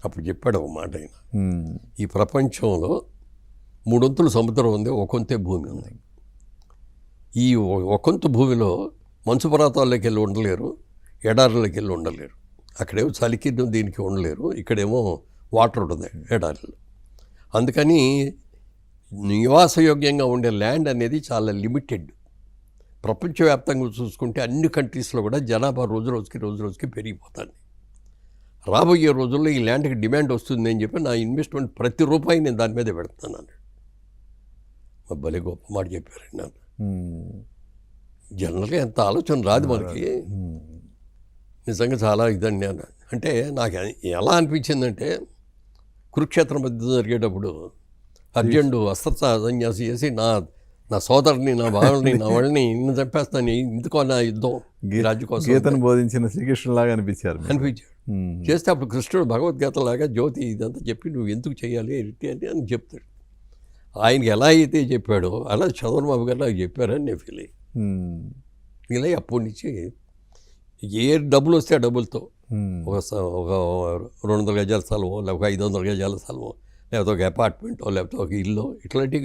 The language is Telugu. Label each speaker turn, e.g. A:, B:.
A: అప్పుడు చెప్పాడు ఒక మాట ఆయన, ఈ ప్రపంచంలో 3 వంతులు సముద్రం ఉంది, 1 వంతే భూమి ఉంది. ఈ 1 వంతు భూమిలో మంచు పర్వతాల్లోకి వెళ్ళి ఉండలేరు, ఎడారులోకి వెళ్ళి ఉండలేరు. అక్కడేమో చలికి దీనికి ఉండలేరు, ఇక్కడేమో వాటర్ ఉంటుంది ఎడారిలో. అందుకని నివాసయోగ్యంగా ఉండే ల్యాండ్ అనేది చాలా లిమిటెడ్. ప్రపంచవ్యాప్తంగా చూసుకుంటే అన్ని కంట్రీస్లో కూడా జనాభా రోజు రోజుకి పెరిగిపోతుంది. రాబోయే రోజుల్లో ఈ ల్యాండ్కి డిమాండ్ వస్తుంది అని చెప్పి నా ఇన్వెస్ట్మెంట్ ప్రతి రూపాయి నేను దాని మీద పెడుతున్నాను అన్నాడు. భలే గొప్ప మాట చెప్పారండి నాకు. జనరల్గా ఎంత ఆలోచన రాదు మనకి. నిజంగా చాలా ఇదండి అన్న. అంటే నాకు ఎలా అనిపించిందంటే, కురుక్షేత్రం మధ్య జరిగేటప్పుడు అర్జునుడు అస్త్రసన్యాసి చేసి నా సోదరుని, నా భావాలని, నా వాళ్ళని ఇన్ని చంపేస్తాను, ఎందుకో నా యుద్ధం రాజు కోసం
B: గీతను బోధించిన శ్రీకృష్ణులాగా అనిపించాడు.
A: చేస్తే అప్పుడు కృష్ణుడు భగవద్గీతలాగా జ్యోతి ఇదంతా చెప్పి నువ్వు ఎందుకు చేయాలి అని చెప్తాడు. ఆయనకి ఎలా అయితే చెప్పాడో అలా చంద్రబాబు గారు నాకు చెప్పారని నేను ఫీల్ అయ్యి అప్పటి నుంచి ఏ డబ్బులు వస్తే ఆ డబ్బులతో ఒక 200 గజాల స్థలమో, లేకపోతే 500 గజాల స్థలమో, లేకపోతే ఒక అపార్ట్మెంటో, లేకపోతే ఒక ఇల్లు, ఇట్లాంటి